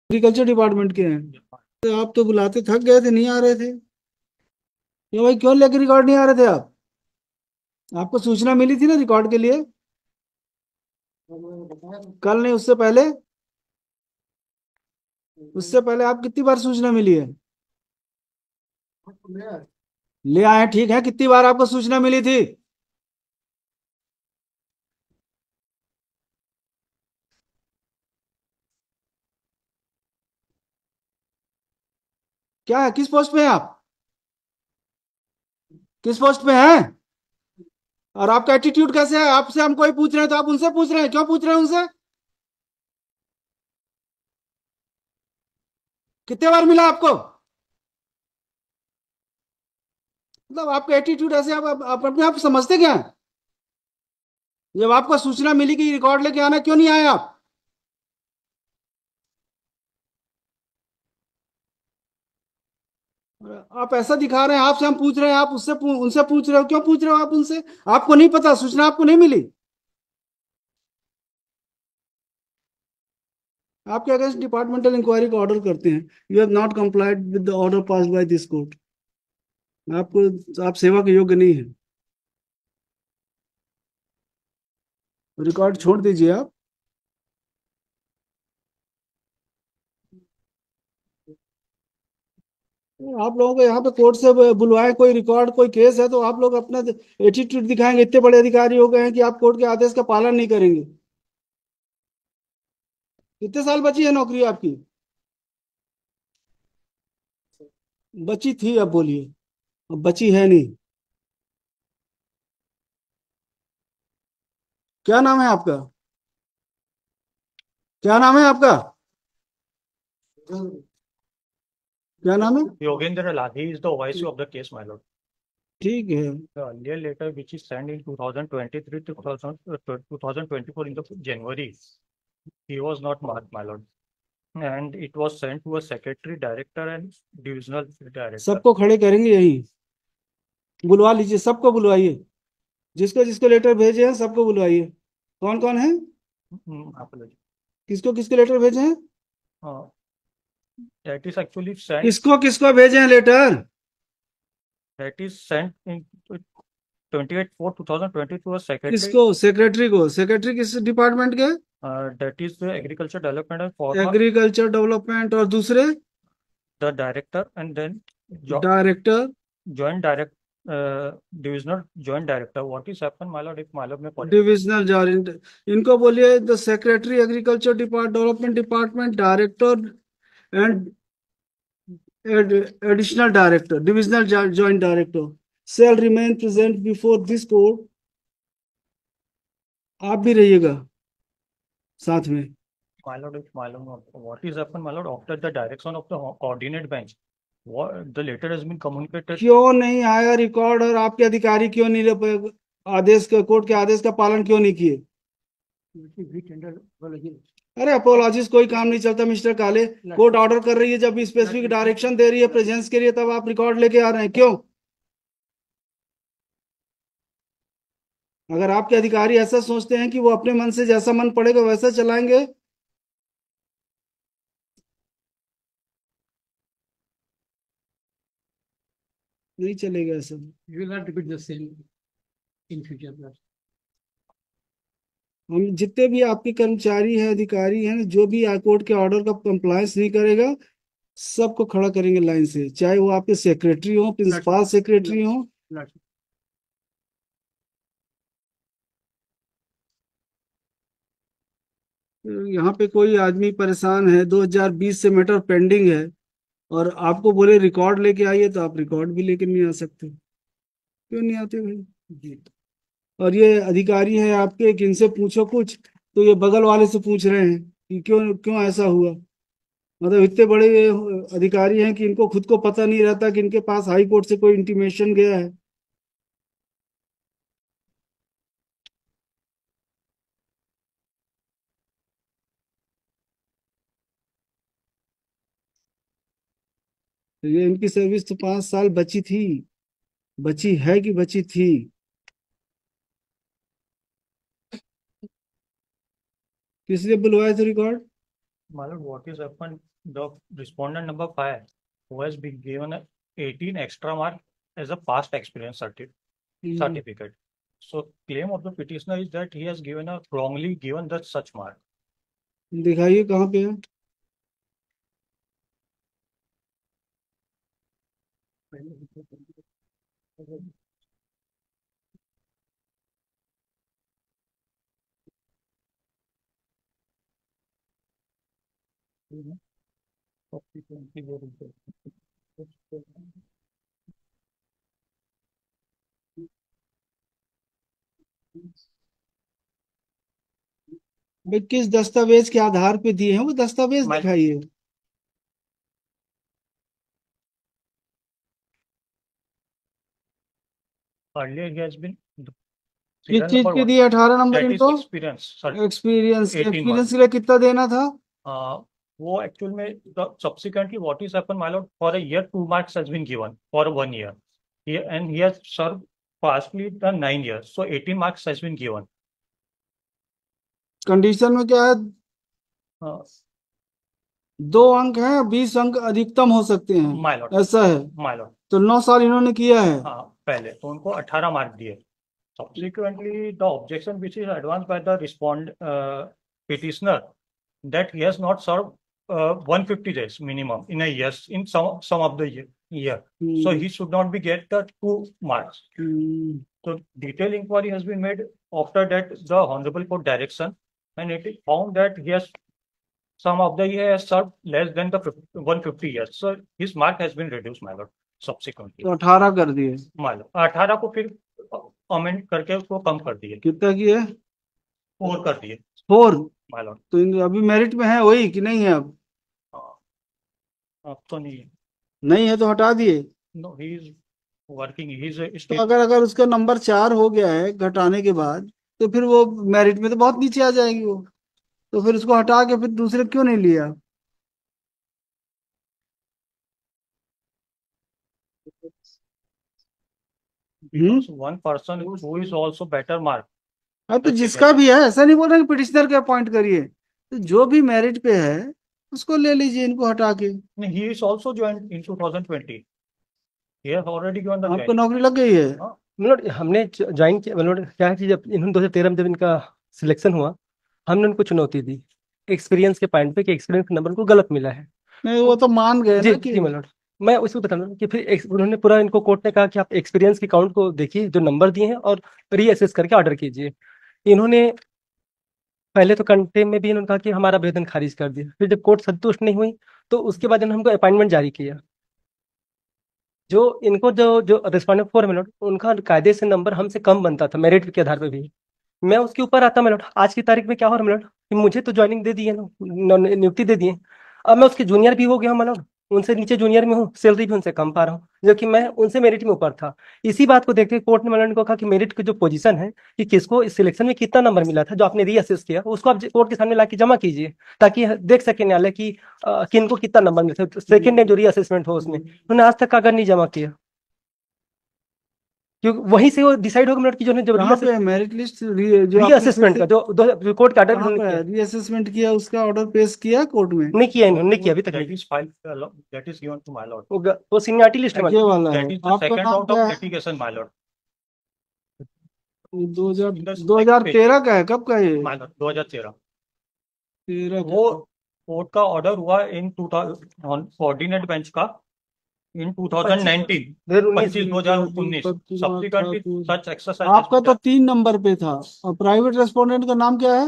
Agriculture department के हैं। तो आप तो बुलाते थक गए थे, नहीं आ रहे थे। क्यों भाई, क्यों लेकर रिकॉर्ड नहीं आ रहे थे आप? आपको सूचना मिली थी ना रिकॉर्ड के लिए? कल नहीं, उससे पहले। उससे पहले आप कितनी बार सूचना मिली है? ले आए, ठीक है, कितनी बार आपको सूचना मिली थी? क्या है, किस पोस्ट पे हैं आप? किस पोस्ट पे हैं? और आपका एटीट्यूड कैसे है? आपसे हम कोई पूछ रहे हैं तो आप उनसे पूछ रहे हैं, क्यों पूछ रहे हैं उनसे? कितने बार मिला आपको? मतलब आपका एटीट्यूड ऐसे, आप अपने आप समझते क्या है? जब आपको सूचना मिली कि रिकॉर्ड लेके आना, क्यों नहीं आए आप? आप ऐसा दिखा रहे हैं, आपसे हम पूछ रहे हैं, आप उनसे पूछ रहे हो, क्यों पूछ रहे हो आप उनसे? आपको नहीं पता, सूचना आपको नहीं मिली? आपके अगेंस्ट डिपार्टमेंटल इंक्वायरी का ऑर्डर करते हैं। You have not complied with the order pass by this court. आपको, आप सेवा के योग्य नहीं है। रिकॉर्ड छोड़ दीजिए आप। आप लोगों को यहाँ पे कोर्ट से बुलवाए, कोई रिकॉर्ड, कोई केस है तो आप लोग अपना एटीट्यूड दिखाएंगे। इतने बड़े अधिकारी हो गए हैं कि आप कोर्ट के आदेश का पालन नहीं करेंगे। कितने साल बची है नौकरी आपकी? बची थी, अब बोलिए। अब बची है नहीं। क्या नाम है आपका? क्या नाम है आपका? क्या नाम है? Yogendra Lal, he is the voice of the case, my lord. ठीक है। The earlier letter, which is sent in 2023 to 2024 in the January, he was not marked, my lord. And it was sent to a secretary, director, and divisional director. सबको खड़े करेंगे यही। बुलवा लीजिए, सबको बुलवाइए। जिसको जिसको लेटर भेजे हैं सबको बुलवाइए। कौन कौन है? Apology. किसको किसको लेटर भेजे हैं? Uh, that is actually sent. किसको किसको भेजे हैं letter? That is sent in 28/4/2020 to a secretary. किसको? सेक्रेटरी को? सेक्रेटरी किस डिपार्टमेंट के? That is the agriculture development and former, agriculture development. और दूसरे? the director, and then director. joint direct divisional joint director. What is happened, my lord, if my lord may put it. Divisional joint. इनको बोलिए the secretary agriculture development department, director and additional director, divisional joint director shall remain present before this court। आप भी रहिएगा साथ में। My lord, if my lord, what is happened, my lord, after the direction of the coordinate bench, what the letter has been communicated. क्यों नहीं आया record? और आपके अधिकारी क्यों नहीं आदेश का, कोर्ट के आदेश का पालन क्यों नहीं किए? अरे अपोलॉजिस कोई काम नहीं चलता मिस्टर काले। कोर्ट ऑर्डर कर रही है, जब स्पेसिफिक डायरेक्शन दे रही है प्रेजेंस के लिए, तब आप रिकॉर्ड लेके आ रहे हैं, क्यों? अगर आपके अधिकारी ऐसा सोचते हैं कि वो अपने मन से जैसा मन पड़ेगा वैसा चलाएंगे। नहीं चलेगा ऐसा। You will not repeat the same in future. हम जितने भी आपके कर्मचारी हैं, अधिकारी हैं, जो भी कोर्ट के ऑर्डर का कंप्लायंस नहीं करेगा, सबको खड़ा करेंगे लाइन से, चाहे वो आपके सेक्रेटरी हो, प्रिंसिपल सेक्रेटरी हो। यहाँ पे कोई आदमी परेशान है, 2020 से मैटर पेंडिंग है, और आपको बोले रिकॉर्ड लेके आइए, तो आप रिकॉर्ड भी लेके नहीं आ सकते। क्यों नहीं आते भाई? जी। और ये अधिकारी हैं आपके कि इनसे पूछो कुछ, तो ये बगल वाले से पूछ रहे हैं कि क्यों क्यों ऐसा हुआ। मतलब इतने बड़े ये अधिकारी हैं कि इनको खुद को पता नहीं रहता कि इनके पास हाई कोर्ट से कोई इंटीमेशन गया है। तो ये इनकी सर्विस तो 5 साल बची थी। बची है कि बची थी? किस लिए बुलवाए थे record? My lord, what is happened? The respondent number 5 who has been given a 18 extra mark as a past experience certificate. So claim of the petitioner is that he has given a wrongly given the such mark. दिखाइए कहाँ पे है। भाई किस दस्तावेज के आधार पे दिए हैं वो दस्तावेज मैं- दिखाइए। Earlier he has been किस serial चीज number के one, दिए 18 नंबर that is इनको? experience, sir. Experience 18 experience months. के लिए कितना देना था? वो एक्चुअल में subsequently what is happened, my lord, for a year 2 marks has been given for 1 year. And he has served pastly the 9 years. So 18 marks has been given. Condition में क्या है? Uh, 2 अंक हैं, 20 अंक अधिकतम हो सकते हैं, my lord, ऐसा है। my lord. तो 9 साल इन्होंने किया है। हाँ, पहले तो उनको 18 मार्क दिए। Subsequently, the objection which is advanced by the petitioner that he has not served 150 days minimum in a year in some of the year. So he should not be get the 2 marks. So detailed inquiry has been made after that the honorable court direction, and it is found that he has some of the year has served less than the 150 years. So his mark has been reduced, my lord. Subsequently, तो 18 कर दिए। my lord, 18 को फिर amend करके उसको कम कर दिए, कितना किए? 4 कर दिए, 4। my lord. तो अभी मेरिट में है वही कि नहीं है? अब अब तो नहीं है, नहीं है तो हटा दिए। no, he is working, he is a तो state. अगर उसका नंबर 4 हो गया है घटाने के बाद, तो फिर वो मेरिट में तो बहुत नीचे आ जाएगी वो। तो फिर उसको हटा के फिर दूसरे क्यों नहीं लिया? Because one person who is also better mark. हाँ तो जिसका भी है, ऐसा नहीं बोल रहे कि पिटिशनर के अपॉइंट करिए, तो जो भी मेरिट पे है उसको ले लीजिए, इनको हटा के। He is also joined in 2020. He has already given the आपको join. नौकरी लग गई है? हाँ, मतलब हमने ज्वाइन किया, मतलब क्या है कि जब इन्होंने 2013 में जब इनका सिलेक्शन हुआ, हमने उनको चुनौती दी एक्सपीरियंस के पॉइंट पे कि एक्सपीरियंस नंबर उनको गलत मिला है। नहीं वो तो मान गए जी ना कि जी मतलब मैं उसको बता रहा हूँ कि फिर उन्होंने पूरा इनको कोर्ट ने कहा कि आप एक्सपीरियंस के काउंट को देखिए जो नंबर दिए हैं और रीअसेस करके ऑर्डर कीजिए। इन्होंने पहले तो कंटे में भी इन्होंने कहा कि हमारा आवेदन खारिज कर दिया, फिर जब कोर्ट संतुष्ट नहीं हुई तो उसके बाद इन्होंने हमको अपॉइंटमेंट जारी किया। जो इनको जो जो रिस्पॉन्डेंट 4 मिनट उनका कायदे से नंबर हमसे कम बनता था मेरिट के आधार पर भी, मैं उसके ऊपर आता मिनट। आज की तारीख में क्या हो रहा मिनट कि मुझे तो ज्वाइनिंग दे दी है ना, नियुक्ति दे दी है, अब मैं उसके जूनियर भी हो गया हूँ मतलब, उनसे नीचे जूनियर में हूँ, सैलरी भी उनसे कम पा रहा हूँ, जबकि मैं उनसे मेरिट में ऊपर था। इसी बात को देखते कोर्ट ने मतलब को कहा कि मेरिट की जो पोजीशन है कि किसको इस सिलेक्शन में कितना नंबर मिला था जो आपने रीअसेस किया उसको आप कोर्ट के सामने ला के जमा कीजिए, ताकि देख सके न्यायालय की किनको कितना नंबर मिला था सेकेंड जो रीअसेसमेंट हो उसमें। उन्होंने आज तक कागज नहीं जमा किया, क्योंकि वहीं से वो डिसाइड होगा मिनट की जो कहाँ पे है मेरिट लिस्ट? जो रीअसेसमेंट का जो कोर्ट का कहाँ पे है? रीअसेसमेंट किया, उसका ऑर्डर पेश किया कोर्ट में? नहीं किया, इन्होंने नहीं किया अभी तक that नहीं। is filed, that is given to my lord. वो सीनियरिटी लिस्ट में ये वाला है। That is the आपका second नाम round क्या of है? litigation, my lord. 2013 का है? कब का है? My lord, 2013. 13 वो कोर्ट का ऑर्डर हुआ इन 2000 कोऑर्डिनेट बेंच का इन 2019, 25/2019. Subsequently such exercise. आपका तो 3 नंबर पे था, और प्राइवेट रेस्पोंडेंट का नाम क्या है?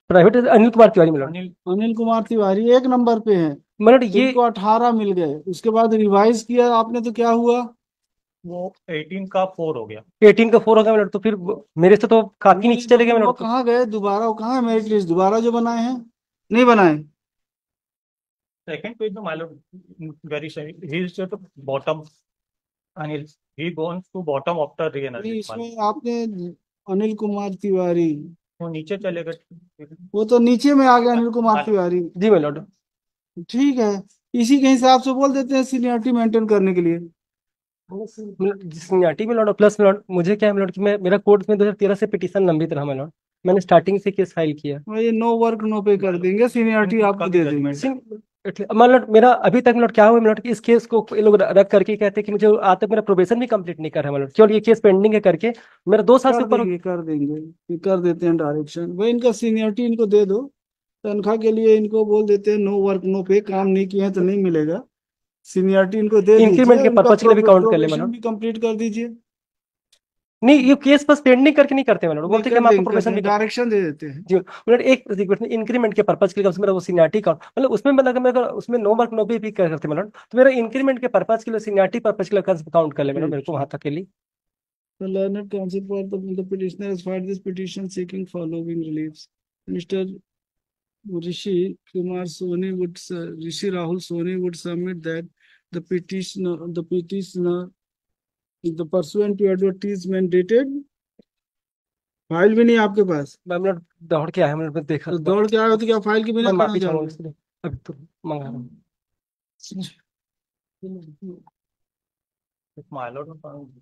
प्राइवेट अनिल कुमार तिवारी मिला अनिल अनिल कुमार तिवारी 1 नंबर पे है। मतलब ये इनको 18 मिल गए, उसके बाद रिवाइज किया आपने तो क्या हुआ? वो 18 का 4 हो गया। 18 का 4 हो गया मिनट, तो फिर मेरे से तो काफी नीचे चले गए वो मिनट। कहाँ गए दोबारा? वो कहाँ है मेरिट लिस्ट दोबारा जो बनाए हैं? नहीं बनाए? Second page, my lord, very sorry. He is at the bottom. Anil, he goes to bottom of the नहीं, re-analysis. इसमें आपने अनिल कुमार तिवारी, वो नीचे चले गए। वो तो नीचे में आ गया अनिल कुमार तिवारी। जी मिनट ठीक है, इसी के हिसाब से बोल देते हैं सीनियरिटी मेंटेन करने के लिए। सीनियरिटी मिनट प्लस मिनट मुझे क्या है मिनट कि मैं मेरा कोर्ट में 2013 से पिटीशन लंबित रहा मिनट, मैंने स्टार्टिंग से केस फाइल किया। ये नो वर्क नो पे कर देंगे, सीनियरिटी आपको दे देंगे। मतलब मेरा अभी तक मतलब क्या हुआ मतलब कि इस केस को ये लोग रख करके कहते हैं कि मुझे आज तक मेरा प्रोबेशन भी कंप्लीट नहीं कर रहा है, मतलब केवल ये केस पेंडिंग है करके मेरा 2 साल से ऊपर। कर देंगे, ये कर देते हैं डायरेक्शन। भाई इनका सीनियरिटी इनको दे दो, तनख्वाह के लिए इनको बोल देते हैं नो वर्क नो पे, काम नहीं किए हैं तो नहीं मिलेगा। सीनियरिटी इनको दे दीजिए, इंक्रीमेंट के उनका पर्पज के लिए भी काउंट कर ले प्रोबेशन मतलब। भी कंप्लीट कर दीजिए। नहीं ये केस बस पेंडिंग करके नहीं करते मतलब, बोलते कि हम आपको प्रोबेशन भी डायरेक्शन दे देते हैं। जी मतलब एक इंक्रीमेंट के पर्पज के लिए मेरा वो सीनियरिटी काउंट मतलब उसमें मतलब मेरा उसमें नो वर्क नो पे भी करते मतलब, तो मेरा इंक्रीमेंट के पर्पज के लिए सीनियरिटी पर्पज के लिए काउंट कर ले मतलब मेरे को वहां तक के लिए। The learned counsel for the petitioner has filed this petition seeking following reliefs. Mr. Rishi Kumar Soni would Rishi Rahul Soni would submit that the petitioner the pursuant to advertisement dated, file भी नहीं है आपके पास? मैं मतलब दौड़ के आया मतलब देखा तो दौड़ के आए हो तो क्या फाइल के बिना मैं कहाँ माफी चाहूंगा जाओगे? इसलिए अभी तो मंगा रहा हूँ। My lord,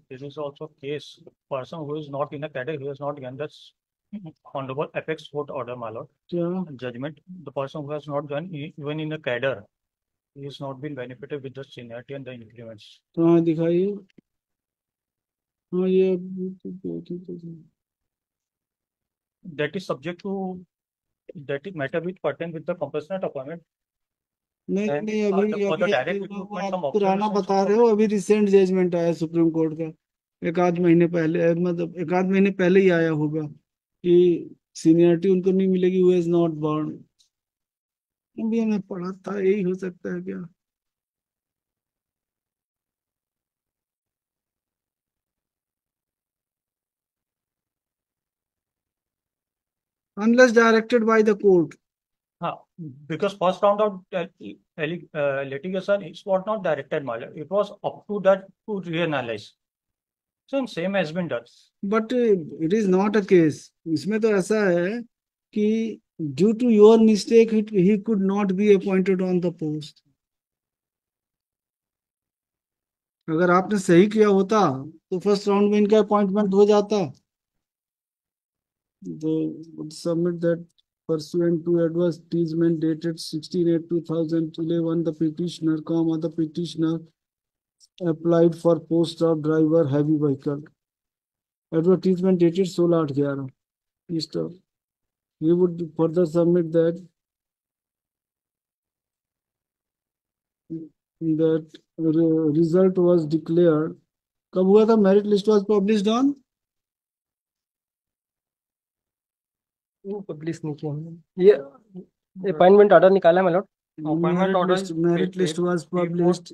this is also case. Person who is not in a category, he has not given this honorable apex court order, my lord. क्या Judgment. The person who has not joined even in a cadre, he has not been benefited with the seniority and the increments. तो हाँ दिखाइए। हाँ ये That is subject to that is matter which pertain with the compassionate appointment. नहीं And नहीं, अभी for the अभी direct अभी recruitment, आप some पुराना observations बता रहे हो। अभी रिसेंट जजमेंट आया सुप्रीम कोर्ट का, एक आध महीने पहले, मतलब एक आध महीने पहले ही आया होगा कि सीनियरिटी उनको नहीं मिलेगी, हु इज नॉट बॉर्न। अभी हमने पढ़ा था, यही हो सकता है क्या? Unless directed by the court. because first round of litigation is was not directed, my lord. It was up to that to reanalyze. So same has been done. But it is not a case. इसमें तो ऐसा है कि due to your mistake he could not be appointed on the post. अगर आपने सही किया होता तो फर्स्ट राउंड में इनका अपॉइंटमेंट हो जाता। They would submit that pursuant to advertisement dated 16/8/2011, the petitioner, applied for post of driver heavy vehicle. Advertisement dated 16/8/11. He would further submit that result was declared. कब हुआ था? Merit list was published on publish नहीं किया हमने। ये appointment order निकाला है मतलब। Appointment order. Merit list was published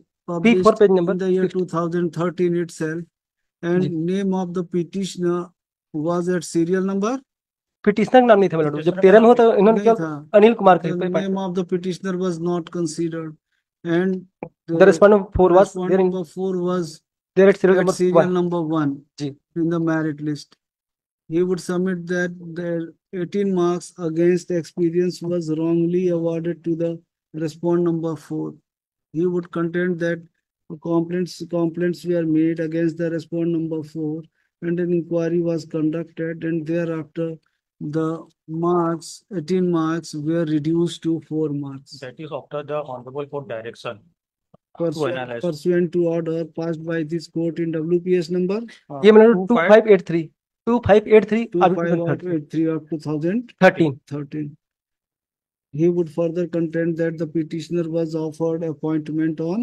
P4 page number in the year 2013 itself, and name of the petitioner was at serial number. Petitioner का नाम नहीं था मतलब, जब 13 में होता इन्होंने नहीं क्या था। अनिल कुमार The का name of the petitioner was not considered, and the respondent 4 was respondent there in number 4 was there at serial at number serial 1 number 1 ji. in the merit list. He would submit that the 18 marks against experience was wrongly awarded to the respondent number 4. He would contend that complaints were made against the respondent number 4, and an inquiry was conducted, and thereafter the 18 marks were reduced to 4 marks. That is after the honorable court direction to analyze. Pursuant to order passed by this court in WPS number ये मतलब 2583 2583 of 2013. He would further contend that the petitioner was offered appointment on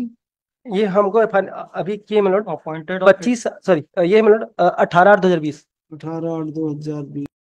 ये हमको अभी किए मतलब appointed 25 sorry ये मतलब 18/8/2020 18/8/2020